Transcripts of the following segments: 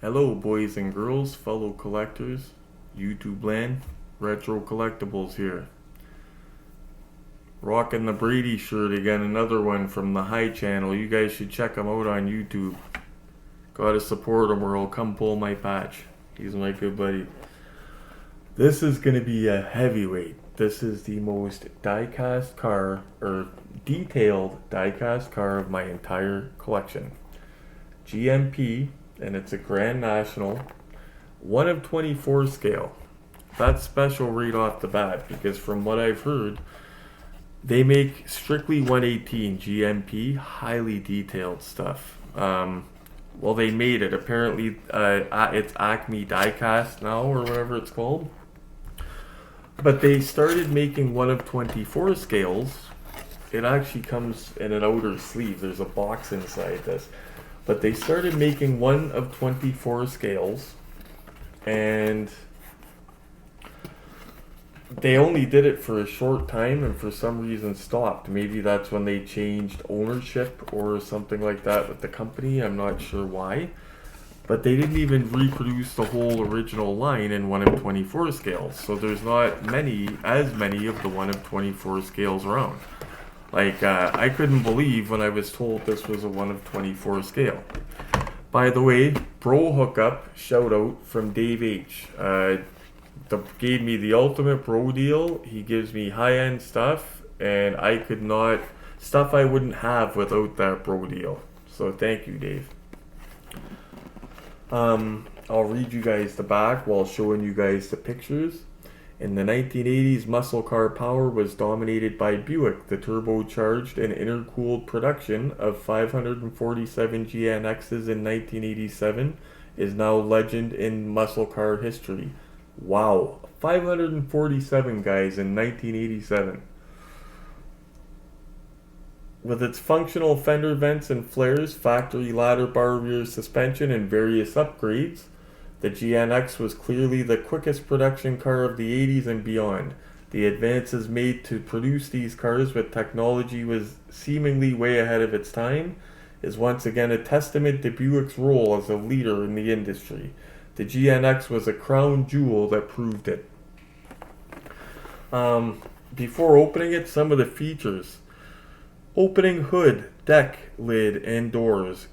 Hello, boys and girls, fellow collectors, YouTube land, Retro Collectibles here. Rocking the Brady shirt again, another one from the High channel. You guys should check him out on YouTube. Gotta support him or he'll come pull my patch. He's my good buddy. This is gonna be a heavyweight. This is the most die-cast car, or detailed die-cast car of my entire collection. GMP, and it's a Grand National, 1 of 24 scale. That's special right off the bat because from what I've heard, they make strictly 118 GMP, highly detailed stuff. Well, they made it. Apparently, it's Acme Diecast now, or whatever it's called. But they started making 1 of 24 scales. It actually comes in an outer sleeve. There's a box inside this. But they started making 1 of 24 scales, and they only did it for a short time and for some reason stopped. Maybe that's when they changed ownership or something like that with the company. I'm not sure why. But they didn't even reproduce the whole original line in 1 of 24 scales. So there's not as many of the 1 of 24 scales around. Like, I couldn't believe when I was told this was a 1 of 24 scale. By the way, bro hookup, shout out from Dave H. Gave me the ultimate bro deal. He gives me high-end stuff, and stuff I wouldn't have without that bro deal. So thank you, Dave. I'll read you guys the back while showing you guys the pictures. In the 1980s, muscle car power was dominated by Buick. The turbocharged and intercooled production of 547 GNXs in 1987 is now legend in muscle car history. Wow, 547 guys in 1987. With its functional fender vents and flares, factory ladder bar rear suspension, and various upgrades, the GNX was clearly the quickest production car of the 80s and beyond. The advances made to produce these cars with technology was seemingly way ahead of its time, is once again a testament to Buick's role as a leader in the industry. The GNX was a crown jewel that proved it. Before opening it, some of the features. Opening hood, deck, lid, and doors.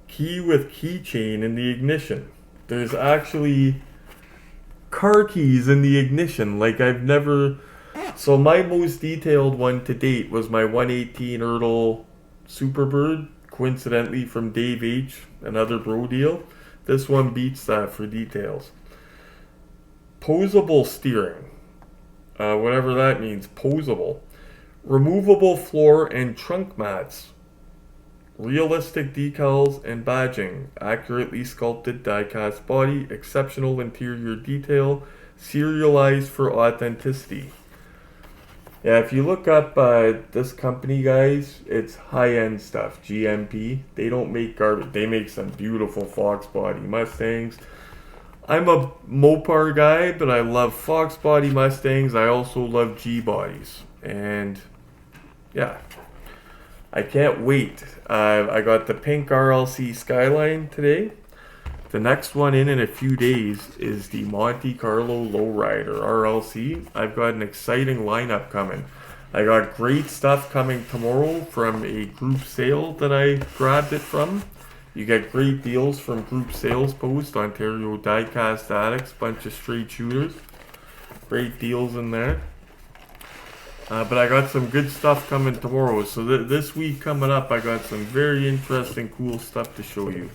Key with keychain in the ignition. There's actually car keys in the ignition, like I've never... So my most detailed one to date was my 118 Ertl Superbird, coincidentally from Dave H, another bro deal. This one beats that for details. Posable steering. Whatever that means, posable. Removable floor and trunk mats. Realistic decals and badging, accurately sculpted die-cast body, exceptional interior detail, serialized for authenticity. Yeah, if you look up this company, guys, it's high-end stuff, GMP. They don't make garbage. They make some beautiful Fox body Mustangs. I'm a Mopar guy, but I love Fox body Mustangs. I also love G bodies. And yeah, I can't wait. I got the pink RLC Skyline today. The next one in a few days is the Monte Carlo Lowrider RLC. I've got an exciting lineup coming. I got great stuff coming tomorrow from a group sale that I grabbed it from. You get great deals from Group Sales Post, Ontario Diecast Addicts, bunch of straight shooters. Great deals in there. But I got some good stuff coming tomorrow. So this week coming up, I got some very interesting, cool stuff to show you.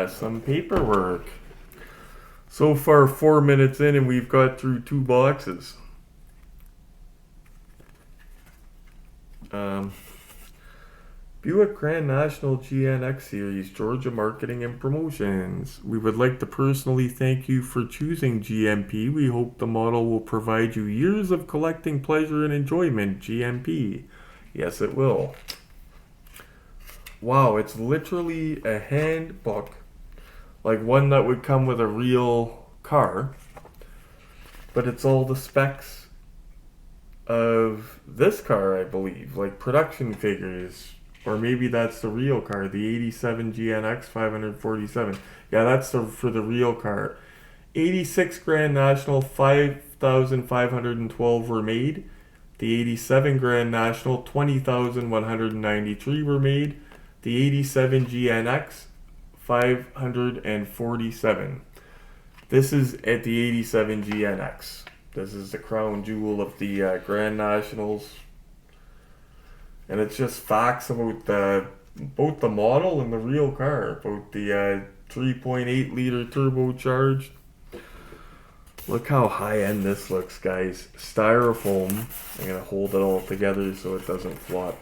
Some paperwork. So far, 4 minutes in, and we've got through 2 boxes. Buick Grand National GNX Series, Georgia Marketing and Promotions. We would like to personally thank you for choosing GMP. We hope the model will provide you years of collecting pleasure and enjoyment. GMP. Yes, it will. Wow, it's literally a handbook. Like one that would come with a real car. But it's all the specs of this car, I believe. Like production figures, Or maybe that's the real car, the 87 GNX 547. Yeah, that's for the real car. 86 Grand National 5,512 were made. The 87 Grand National 20,193 were made. The 87 GNX 547. This is at the 87 GNX. This is the crown jewel of the Grand Nationals. And it's just facts about both the model and the real car. About the 3.8 liter turbocharged. Look how high end this looks, guys. Styrofoam. I'm going to hold it all together so it doesn't flop.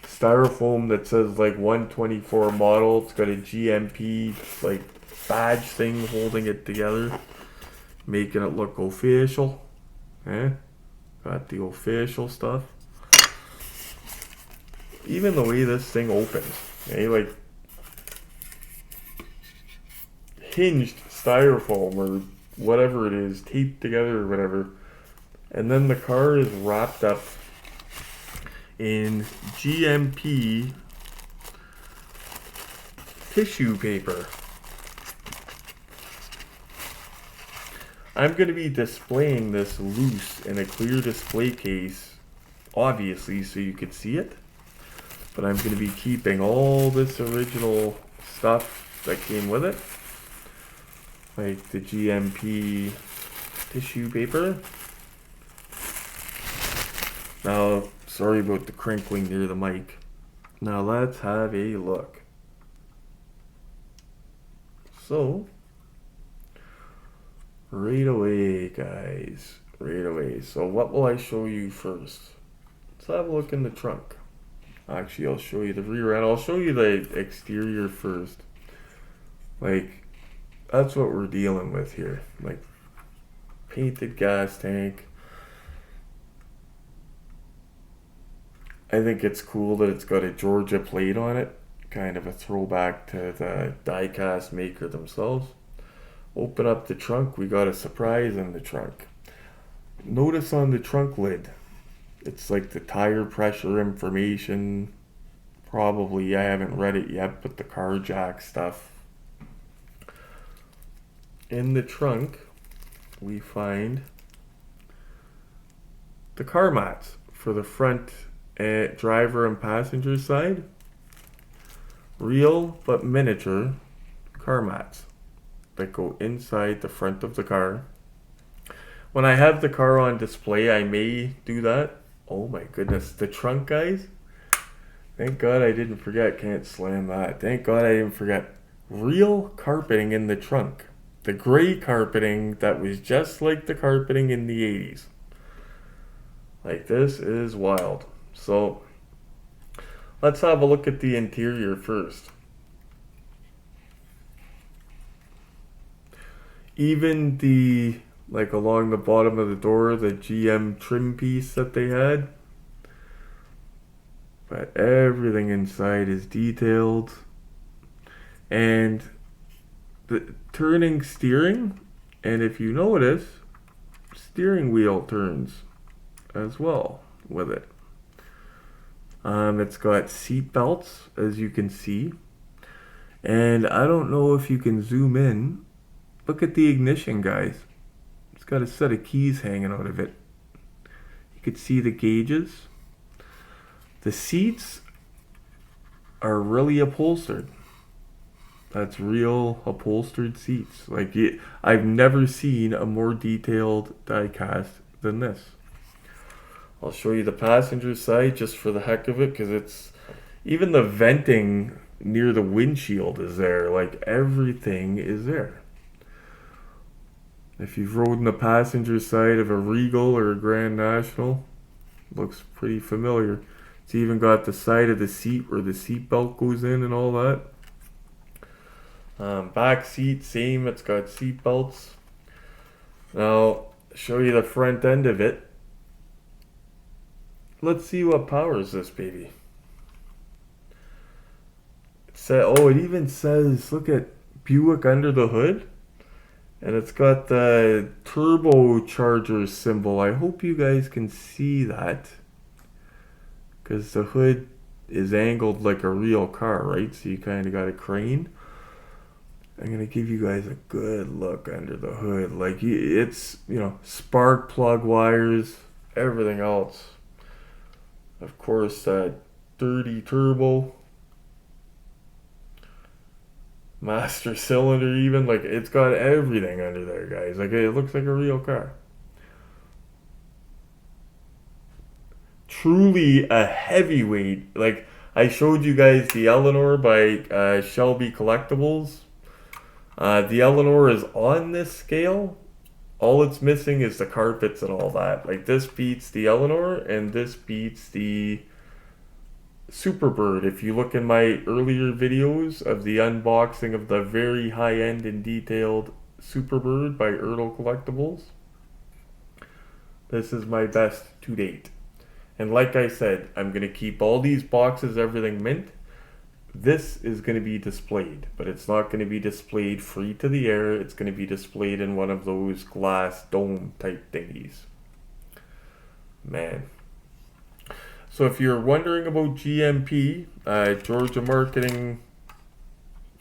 Styrofoam that says like 124 model. It's got a GMP like badge thing holding it together, making it look official. Got the official stuff. Even the way this thing opens, like hinged styrofoam or whatever it is, taped together or whatever. And then the car is wrapped up in GMP tissue paper. I'm going to be displaying this loose in a clear display case, obviously, so you could see it. But I'm going to be keeping all this original stuff that came with it. Like the GMP tissue paper. Now, sorry about the crinkling near the mic. Now let's have a look. So, right away, guys. Right away. So what will I show you first? Let's have a look in the trunk. Actually, I'll show you the rear end. I'll show you the exterior first. Like, that's what we're dealing with here. Like, painted gas tank. I think it's cool that it's got a Georgia plate on it. Kind of a throwback to the die-cast maker themselves. Open up the trunk. We got a surprise in the trunk. Notice on the trunk lid, it's like the tire pressure information. Probably, I haven't read it yet, but the car jack stuff. In the trunk, we find the car mats for the front driver and passenger side. Real but miniature car mats that go inside the front of the car. When I have the car on display, I may do that. Oh my goodness, the trunk, guys. Thank God I didn't forget. Can't slam that. Thank God I didn't forget. Real carpeting in the trunk. The gray carpeting that was just like the carpeting in the 80s. Like, this is wild. So, let's have a look at the interior first. Even the, like along the bottom of the door, the GM trim piece that they had. But everything inside is detailed. And the turning steering, and if you notice, steering wheel turns as well with it. It's got seat belts, as you can see. And I don't know if you can zoom in. Look at the ignition, guys. It's got a set of keys hanging out of it. You could see the gauges. The seats are really upholstered. That's real upholstered seats. Like, I've never seen a more detailed die-cast than this. I'll show you the passenger side just for the heck of it, because it's even the venting near the windshield is there. Like, everything is there. If you've rode in the passenger side of a Regal or a Grand National, looks pretty familiar. It's even got the side of the seat where the seat belt goes in and all that. Back seat, same. It's got seat belts. Now, show you the front end of it. Let's see what powers this baby. It even says, look at Buick under the hood. And it's got the turbocharger symbol. I hope you guys can see that. Because the hood is angled like a real car, right? So you kind of got a crane. I'm going to give you guys a good look under the hood. Like, it's, spark plug wires, everything else. Of course, dirty turbo, master cylinder even. Like, it's got everything under there, guys. Like, it looks like a real car. Truly a heavyweight. Like, I showed you guys the Eleanor by Shelby Collectibles. The Eleanor is on this scale. All it's missing is the carpets and all that. Like, this beats the Eleanor, and this beats the Superbird. If you look in my earlier videos of the unboxing of the very high-end and detailed Superbird by Ertl Collectibles, this is my best to date. And like I said, I'm going to keep all these boxes, everything mint. This is going to be displayed, but it's not going to be displayed free to the air. It's going to be displayed in one of those glass dome type thingies. Man. So if you're wondering about GMP, Georgia Marketing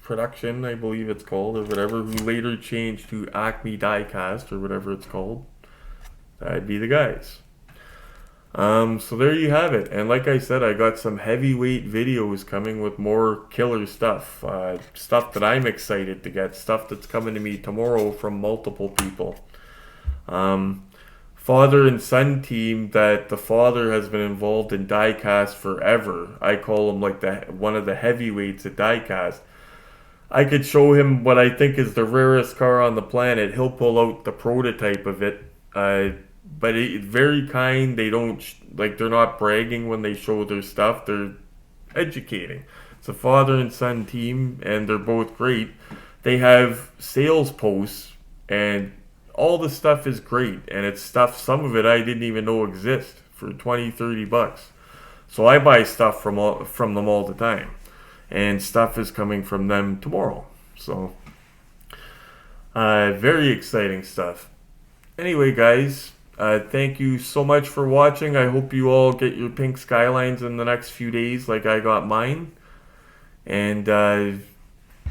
Production, I believe it's called, or whatever, who later changed to Acme Diecast, or whatever it's called, that'd be the guys. So there you have it. And like I said, I got some heavyweight videos coming with more killer stuff. Stuff that I'm excited to get. Stuff that's coming to me tomorrow from multiple people. Father and son team that the father has been involved in diecast forever. I call him like one of the heavyweights at diecast. I could show him what I think is the rarest car on the planet. He'll pull out the prototype of it. But it's very kind. They don't, they're not bragging when they show their stuff. They're educating. It's a father and son team, and they're both great. They have sales posts, and all the stuff is great. And it's stuff, some of it I didn't even know exist, for $20-$30. So I buy stuff from them all the time. And stuff is coming from them tomorrow. So, very exciting stuff. Anyway, guys, thank you so much for watching. I hope you all get your pink Skylines in the next few days like I got mine. And,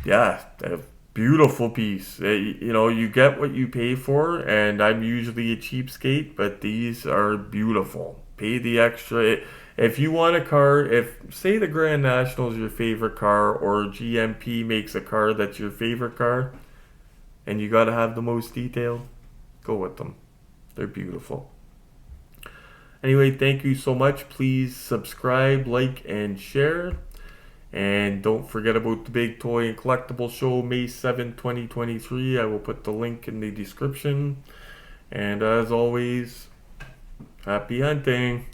yeah, a beautiful piece. You get what you pay for, and I'm usually a cheapskate, but these are beautiful. Pay the extra. If you want a car, if, say, the Grand National is your favorite car, or GMP makes a car that's your favorite car, and you got to have the most detail, go with them. They're beautiful. Anyway, thank you so much. Please subscribe, like, and share. And don't forget about the Big Toy and Collectible Show, May 7, 2023. I will put the link in the description. And as always, happy hunting.